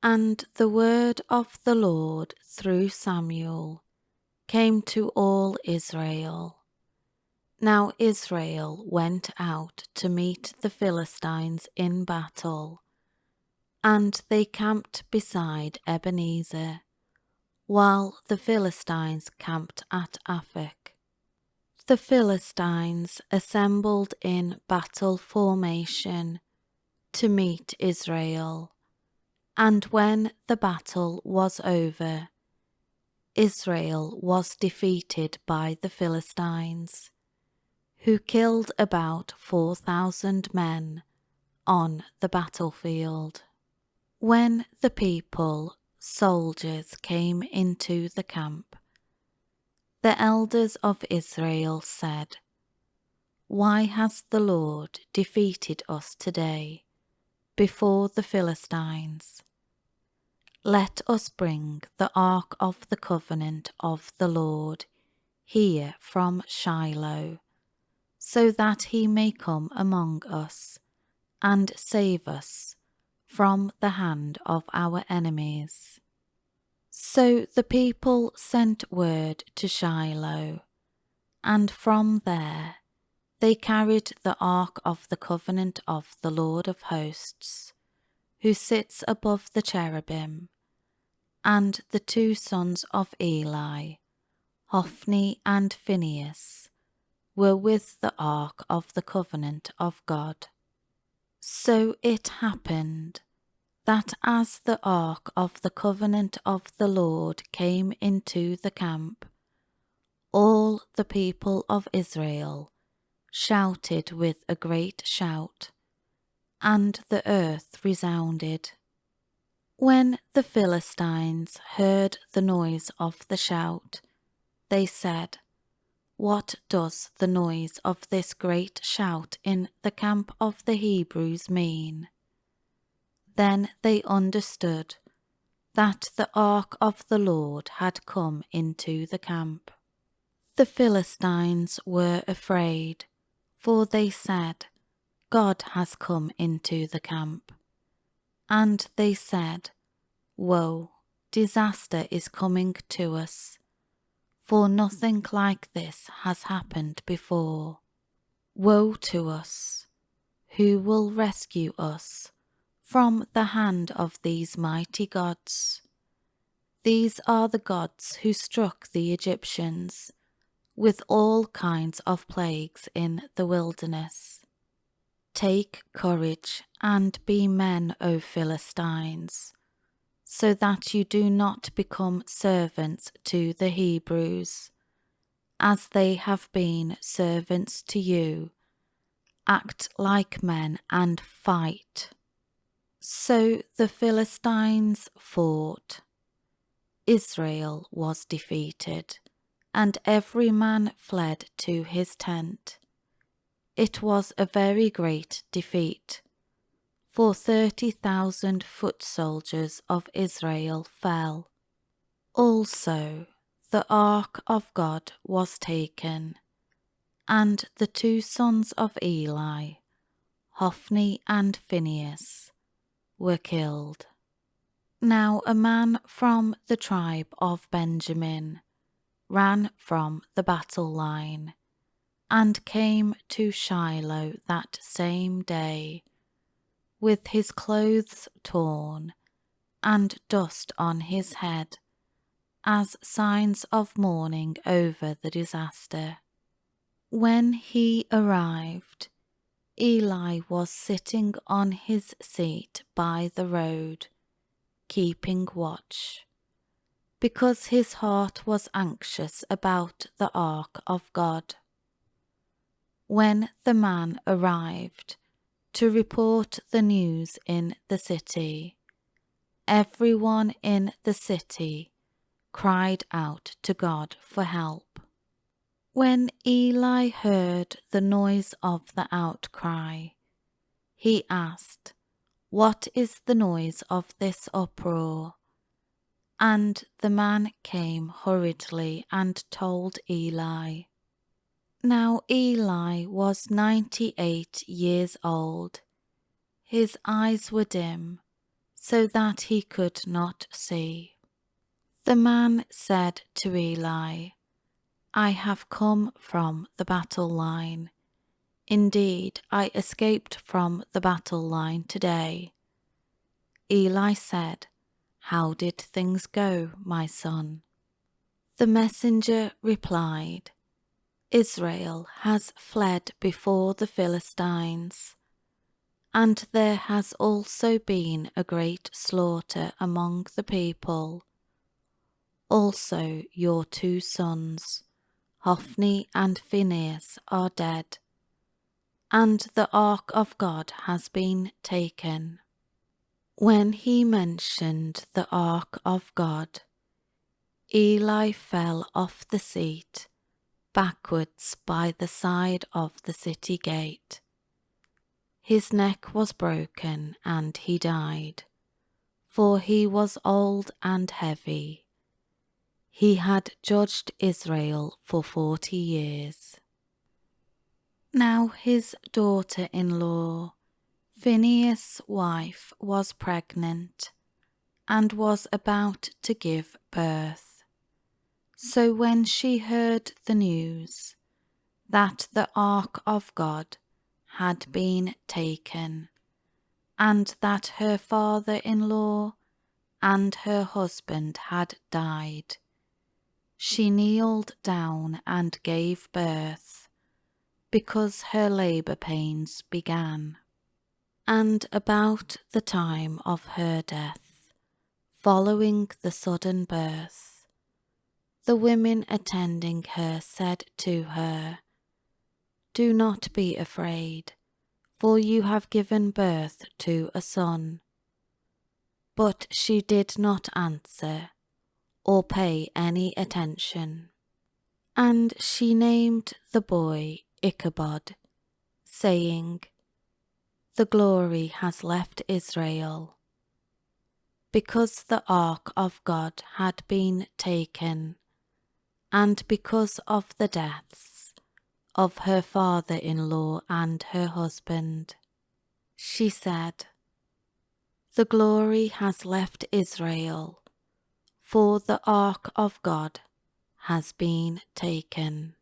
And the word of the Lord through Samuel came to all Israel. Now Israel went out to meet the Philistines in battle, and they camped beside Ebenezer, while the Philistines camped at Aphek. The Philistines assembled in battle formation to meet Israel, and when the battle was over, Israel was defeated by the Philistines, who killed about 4,000 men on the battlefield. When the people, soldiers, came into the camp, the elders of Israel said, "Why has the Lord defeated us today before the Philistines? Let us bring the ark of the covenant of the Lord here from Shiloh, so that he may come among us and save us from the hand of our enemies." So the people sent word to Shiloh, and from there they carried the ark of the covenant of the Lord of hosts, who sits above the cherubim, and the two sons of Eli, Hophni and Phinehas, were with the ark of the covenant of God. So it happened that as the ark of the covenant of the Lord came into the camp, all the people of Israel shouted with a great shout, and the earth resounded. When the Philistines heard the noise of the shout, they said, "What does the noise of this great shout in the camp of the Hebrews mean?" Then they understood that the ark of the Lord had come into the camp. The Philistines were afraid, for they said, "God has come into the camp." And they said, "Woe, disaster is coming to us, for nothing like this has happened before. Woe to us! Who will rescue us from the hand of these mighty gods? These are the gods who struck the Egyptians with all kinds of plagues in the wilderness. Take courage and be men, O Philistines, so that you do not become servants to the Hebrews, as they have been servants to you. Act like men and fight." So the Philistines fought. Israel was defeated, and every man fled to his tent. It was a very great defeat, for 30,000 foot soldiers of Israel fell. Also, the ark of God was taken, and the two sons of Eli, Hophni and Phinehas, were killed. Now a man from the tribe of Benjamin ran from the battle line and came to Shiloh that same day, with his clothes torn and dust on his head, as signs of mourning over the disaster. When he arrived, Eli was sitting on his seat by the road, keeping watch, because his heart was anxious about the ark of God. When the man arrived to report the news in the city, everyone in the city cried out to God for help. When Eli heard the noise of the outcry, he asked, "What is the noise of this uproar?" And the man came hurriedly and told Eli. Now Eli was 98 years old. His eyes were dim, so that he could not see. The man said to Eli, I have come from the battle line. Indeed, I escaped from the battle line today. Eli said, How did things go, my son? The messenger replied, Israel has fled before the Philistines, and there has also been a great slaughter among the people. Also your 2 sons, Hophni and Phinehas, are dead, and the ark of God has been taken. When he mentioned the ark of God, Eli fell off the seat backwards by the side of the city gate. His neck was broken and he died, for he was old and heavy. He had judged Israel for 40 years. Now his daughter-in-law, Phinehas' wife, was pregnant and was about to give birth. So when she heard the news that the ark of God had been taken, and that her father-in-law and her husband had died, she kneeled down and gave birth, because her labour pains began. And about the time of her death, following the sudden birth, the women attending her said to her, Do not be afraid, for you have given birth to a son. But she did not answer or pay any attention. And she named the boy Ichabod, saying, The glory has left Israel, because the ark of God had been taken, and because of the deaths of her father-in-law and her husband. She said, The glory has left Israel, for the ark of God has been taken.